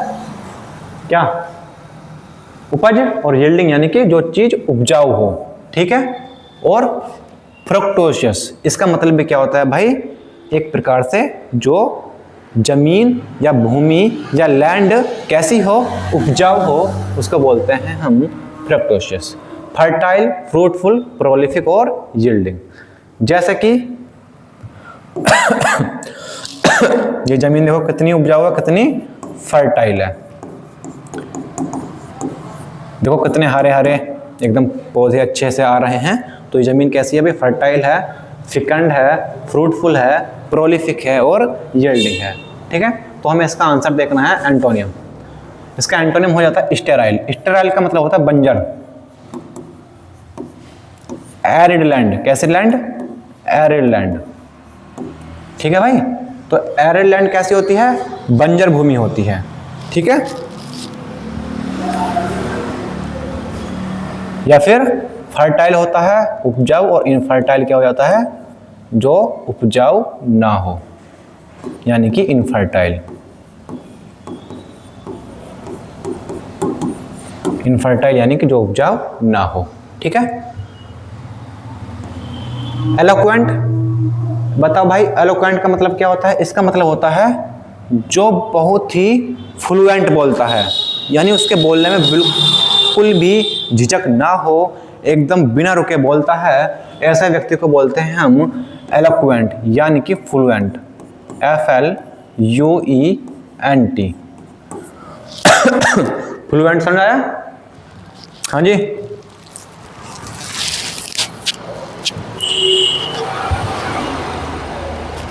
क्या, उपज, और यील्डिंग यानी कि जो चीज उपजाऊ हो, ठीक है। और फ्रुक्टोशियस, इसका मतलब भी क्या होता है भाई, एक प्रकार से जो जमीन या भूमि या लैंड कैसी हो, उपजाऊ हो, उसको बोलते हैं हम फ्रक्टोशियस। फर्टाइल, फ्रूटफुल, प्रोलिफिक और यील्डिंग। जैसे कि ये जमीन देखो कितनी उपजाऊ है, कितनी फर्टाइल है। देखो कितने हरे हरे एकदम पौधे अच्छे से आ रहे हैं। तो ये जमीन कैसी है भाई, फर्टाइल है, फिकंड है, फ्रूटफुल है, प्रोलिफिक है और यील्डिंग है। ठीक है, तो हमें इसका आंसर देखना है एंटोनियम। इसका एंटोनियम हो जाता है स्टेराइल। स्टेराइल का मतलब होता है बंजर। एरिड लैंड, कैसे लैंड, एरिड लैंड। ठीक है भाई, तो एरिड लैंड कैसी होती है, बंजर भूमि होती है। ठीक है, या फिर फर्टाइल होता है उपजाऊ, और इनफर्टाइल क्या हो जाता है, जो उपजाऊ ना हो, यानी कि इनफर्टाइल। इनफर्टाइल यानी कि जो उपजाऊ ना हो। ठीक है, एलोक्वेंट, बताओ भाई एलोक्वेंट का मतलब क्या होता है। इसका मतलब होता है जो बहुत ही फ्लुएंट बोलता है, यानी उसके बोलने में बिल्कुल भी झिझक ना हो, एकदम बिना रुके बोलता है, ऐसे व्यक्ति को बोलते हैं हम एलोक्वेंट यानी कि फ्लुएंट। FLUENT। फ्लुएंट समझ आया। हाँ जी,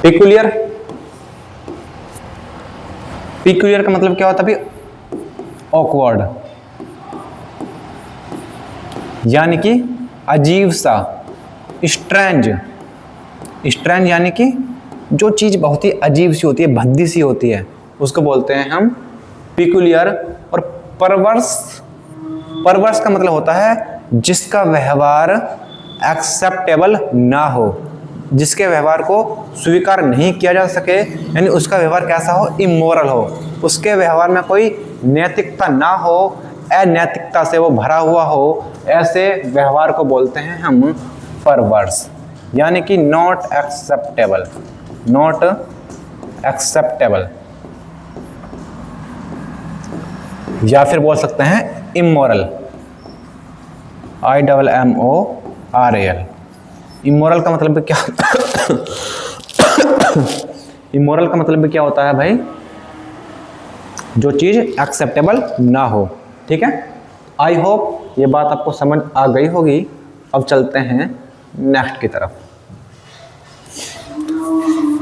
पिकुलियर। पिकुलियर का मतलब क्या होता है भाई, ऑकवर्ड, यानी कि अजीब सा। स्ट्रेंज, स्ट्रेंज यानी कि जो चीज बहुत ही अजीब सी होती है, भद्दी सी होती है, उसको बोलते हैं हम पिकुलियर। और परवर्स, परवर्स का मतलब होता है जिसका व्यवहार एक्सेप्टेबल ना हो, जिसके व्यवहार को स्वीकार नहीं किया जा सके, यानी उसका व्यवहार कैसा हो, इमोरल हो, उसके व्यवहार में कोई नैतिकता ना हो, अनैतिकता से वो भरा हुआ हो, ऐसे व्यवहार को बोलते हैं हम परवर्स, यानी कि नॉट एक्सेप्टेबल। नॉट एक्सेप्टेबल, या फिर बोल सकते हैं इमोरल। IMMORAL। इमोरल का मतलब क्या इमोरल का मतलब क्या होता है भाई, जो चीज एक्सेप्टेबल ना हो। ठीक है, आई होप ये बात आपको समझ आ गई होगी। अब चलते हैं नेक्स्ट की तरफ।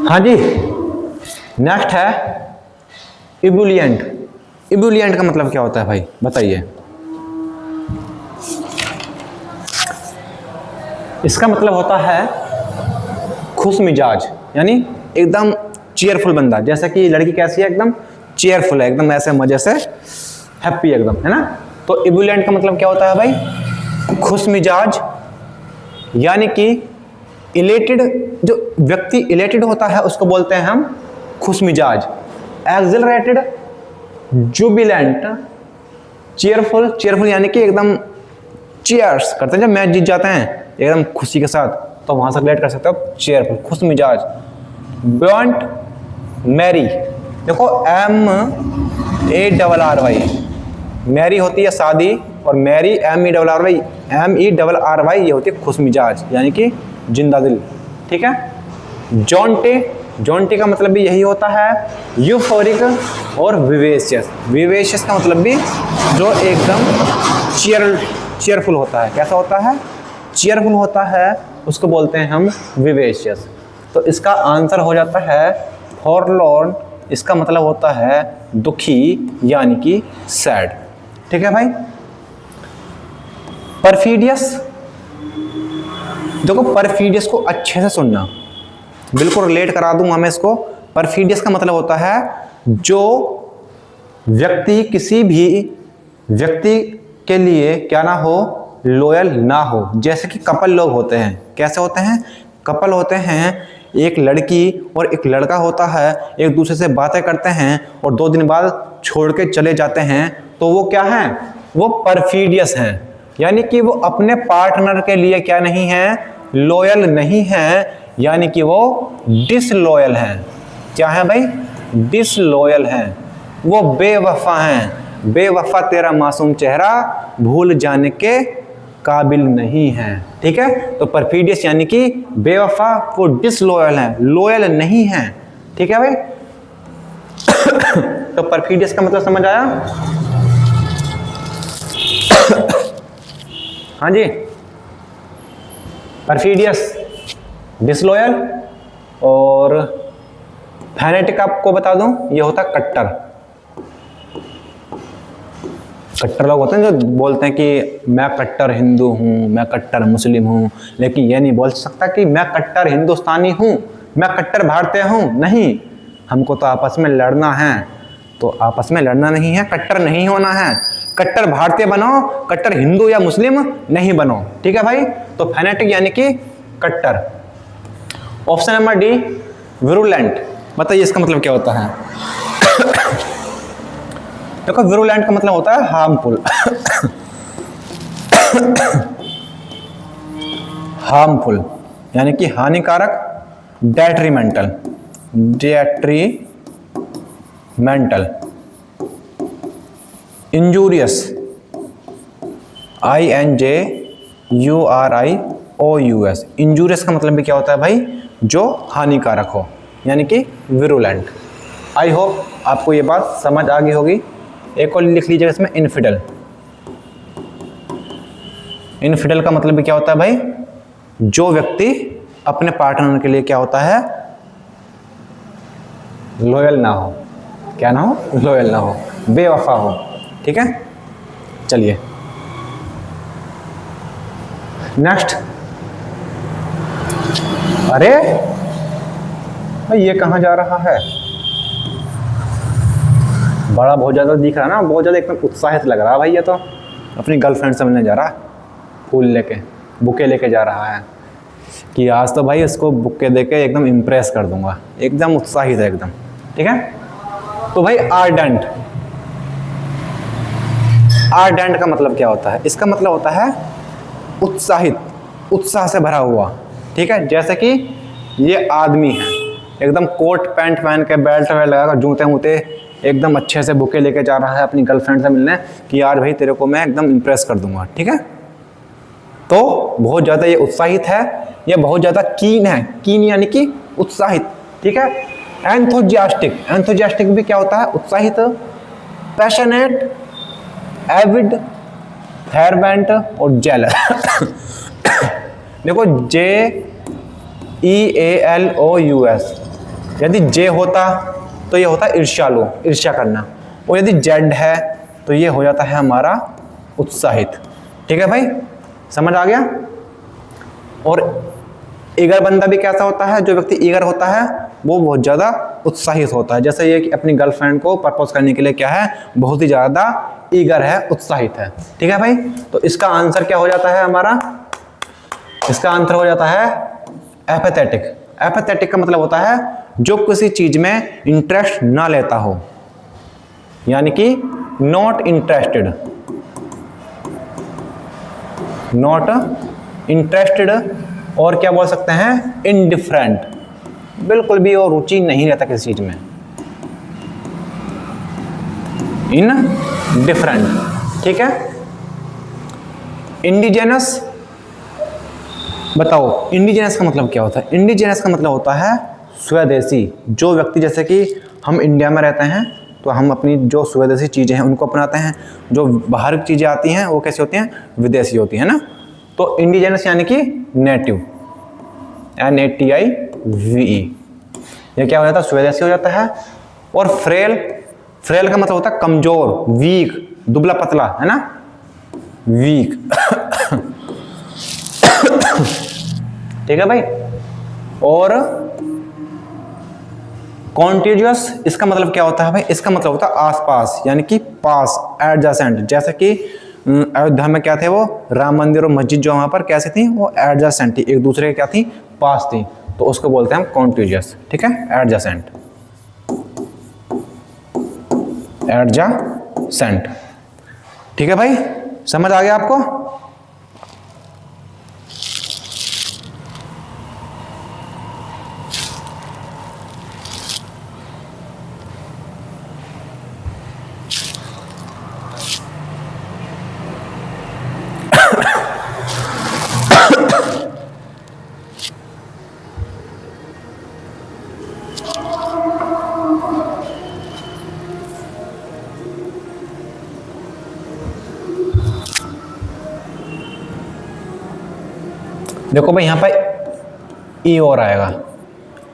हाँ जी, नेक्स्ट है इबुलिएंट। इबुलिएंट का मतलब क्या होता है भाई, बताइए। इसका मतलब होता है खुश मिजाज, यानी एकदम चेयरफुल बंदा। जैसे कि लड़की कैसी है, एकदम चेयरफुल है, एकदम ऐसे मजे से हैप्पी एकदम, है ना। तो इबुलिएंट का मतलब क्या होता है भाई, खुश मिजाज, यानी कि इलेटेड। जो व्यक्ति इलेटेड होता है उसको बोलते हैं हम खुश मिजाज। Accelerated, Jubilant, cheerful. चेयरफुल यानी कि एकदम चीयर्स करते हैं जब मैच जीत जाते हैं एकदम खुशी के साथ, तो वहां से रिलेट कर सकते हो चेयरफुल, खुश मिजाज। Blunt, merry. देखो MARRY, मैरी होती है शादी, और मैरी MERRY ये होती है खुश मिजाज, यानी कि जिंदा दिल। ठीक है, जॉन्टे। जॉन्टे का मतलब भी यही होता है, यूफोरिक और विवेशियस। विवेशियस का मतलब भी जो एकदम चीयरफुल होता है। कैसा होता है, चीयरफुल होता है, उसको बोलते हैं हम विवेशियस। तो इसका आंसर हो जाता है फॉरलॉर्न। इसका मतलब होता है दुखी, यानी कि सैड। ठीक है भाई। परफिडियस, देखो परफिडियस को अच्छे से सुनना, बिल्कुल रिलेट करा दूंगा मैं इसको। परफिडियस का मतलब होता है जो व्यक्ति किसी भी व्यक्ति के लिए क्या ना हो, लॉयल ना हो। जैसे कि कपल लोग होते हैं, कैसे होते हैं, कपल होते हैं, एक लड़की और एक लड़का होता है, एक दूसरे से बातें करते हैं और 2 दिन बाद छोड़ के चले जाते हैं, तो वो क्या है, वो परफिडियस हैं, यानी कि वो अपने पार्टनर के लिए क्या नहीं है, लॉयल नहीं है, यानी कि वो डिसलॉयल हैं। क्या है भाई, डिसलॉयल हैं, वो बेवफा हैं। बेवफा तेरा मासूम चेहरा भूल जाने के काबिल नहीं है। ठीक है, तो परफिडियस यानी कि बेवफा, वो डिसलॉयल हैं, लॉयल नहीं हैं। ठीक है भाई। तो परफिडियस का मतलब समझ आया? हाँ जी, परफिडियस डिसलॉयल, और फैनेटिक आपको बता दूं ये होता कट्टर। कट्टर लोग होते हैं जो बोलते हैं कि मैं कट्टर हिंदू हूँ, मैं कट्टर मुस्लिम हूँ, लेकिन ये नहीं बोल सकता कि मैं कट्टर हिंदुस्तानी हूँ, मैं कट्टर भारतीय हूँ। नहीं, हमको तो आपस में लड़ना है, तो आपस में लड़ना नहीं है, कट्टर नहीं होना है। कट्टर भारतीय बनो, कट्टर हिंदू या मुस्लिम नहीं बनो। ठीक है भाई। तो फैनेटिक यानी कि कट्टर। Option number D, virulent. बताइए इसका मतलब क्या होता है? देखो, विरुलेंट का मतलब होता है हार्मफुल। हार्मफुल यानी कि हानिकारक। Detrimental, detrimental. Injurious, INJURIOUS। Injurious का मतलब भी क्या होता है भाई? जो हानिकारक हो, यानी कि विरुलेंट। आई होप आपको ये बात समझ आ गई होगी। एक और लिख लीजिएगा इसमें, इनफिडल। इनफिडल का मतलब भी क्या होता है भाई? जो व्यक्ति अपने पार्टनर के लिए क्या होता है? लॉयल ना हो। क्या ना हो? लॉयल ना हो, बेवफा हो। ठीक है, चलिए नेक्स्ट। अरे भाई ये कहाँ जा रहा है? बड़ा बहुत ज़्यादा दिख रहा है ना, बहुत ज़्यादा एकदम उत्साहित लग रहा है भाई। ये तो अपनी गर्लफ्रेंड से मिलने जा रहा है, फूल लेके, बुके लेके जा रहा है कि आज तो भाई इसको बुके देके एकदम इम्प्रेस कर दूंगा। एकदम उत्साहित है एकदम। ठीक है, तो भाई आर्डेंट। आर्डेंट का मतलब क्या होता है? इसका मतलब होता है उत्साहित, उत्साह से भरा हुआ। ठीक है, जैसे कि ये आदमी है, एकदम कोट पैंट पहन के, बेल्ट वेल्ट लगा कर, जूते वूते, एकदम अच्छे से बुके लेके जा रहा है अपनी गर्लफ्रेंड से मिलने कि यार भाई तेरे को मैं एकदम इम्प्रेस कर दूंगा। ठीक है, तो बहुत ज़्यादा ये उत्साहित है, ये बहुत ज़्यादा कीन है। कीन यानी कि उत्साहित। ठीक है, एंथुजियास्टिक। एंथुजियास्टिक भी क्या होता है? उत्साहित। पैशनेट, एविड, फेरवेंट और जेलस। देखो, JEALOUS। यदि जे होता तो ये होता ईर्ष्यालु, ईर्ष्या करना, और यदि जेड है तो ये हो जाता है हमारा उत्साहित। ठीक है भाई, समझ आ गया? और ईगर बंदा भी कैसा होता है? जो व्यक्ति ईगर होता है वो बहुत ज़्यादा उत्साहित होता है। जैसे ये कि अपनी गर्लफ्रेंड को प्रपोज करने के लिए क्या है? बहुत ही ज़्यादा ईगर है, उत्साहित है। ठीक है भाई, तो इसका आंसर क्या हो जाता है हमारा? इसका आंसर हो जाता है एपैथेटिक। एपैथेटिक का मतलब होता है जो किसी चीज में इंटरेस्ट ना लेता हो, यानी कि नॉट इंटरेस्टेड। नॉट इंटरेस्टेड, और क्या बोल सकते हैं? इनडिफरेंट। बिल्कुल भी वो रुचि नहीं रहता किसी चीज में। इनडिफरेंट। ठीक है, इंडिजिनस। बताओ इंडिजिनस का मतलब क्या होता है? इंडिजिनस का मतलब होता है स्वदेशी। जो व्यक्ति, जैसे कि हम इंडिया में रहते हैं तो हम अपनी जो स्वदेशी चीज़ें हैं उनको अपनाते हैं। जो बाहर की चीज़ें आती हैं वो कैसी होती हैं? विदेशी होती है ना। तो इंडिजिनस यानी कि नेटिव, NATIVE। ये क्या हो जाता है? स्वदेशी हो जाता है। और फ्रेल, फ्रेल का मतलब होता है कमजोर, वीक, दुबला पतला, है ना, वीक। ठीक है भाई। और कॉन्टिजियस, इसका मतलब क्या होता है भाई? इसका मतलब होता है आसपास, यानी कि पास, एडजेसेंट। जैसे कि अयोध्या में क्या थे? वो राम मंदिर और मस्जिद जो वहां पर कैसे थी? वो एडजेसेंट थी, एक दूसरे के क्या थी? पास थी। तो उसको बोलते हैं हम कॉन्टिजियस। ठीक है, एडजेसेंट, एडजेसेंट। ठीक है भाई, समझ आ गया आपको? देखो भाई यहाँ पर ई और आएगा,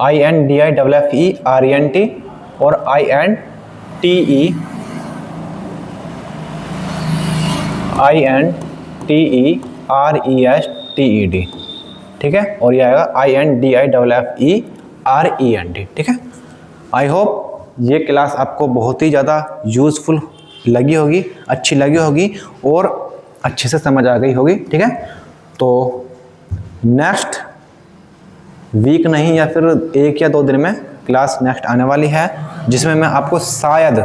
INDIFFERENT और INTERESTED, ठीक है, और ये आएगा INDIFFERENT, ठीक है। आई होप ये क्लास आपको बहुत ही ज़्यादा यूज़फुल लगी होगी, अच्छी लगी होगी और अच्छे से समझ आ गई होगी, ठीक है। तो नेक्स्ट वीक नहीं या फिर 1 या 2 दिन में क्लास नेक्स्ट आने वाली है, जिसमें मैं आपको शायद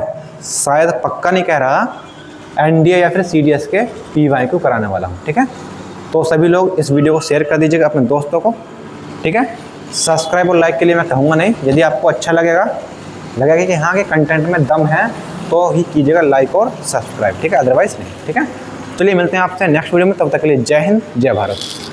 पक्का नहीं कह रहा, NDA या फिर CDS के PYQ कराने वाला हूँ, ठीक है। तो सभी लोग इस वीडियो को शेयर कर दीजिएगा अपने दोस्तों को, ठीक है। सब्सक्राइब और लाइक के लिए मैं कहूँगा नहीं, यदि आपको अच्छा लगेगा कि हाँ के कंटेंट में दम है तो ही कीजिएगा लाइक और सब्सक्राइब, ठीक है, अदरवाइज नहीं, ठीक है। चलिए मिलते हैं आपसे नेक्स्ट वीडियो में, तब तक के लिए जय हिंद जय भारत।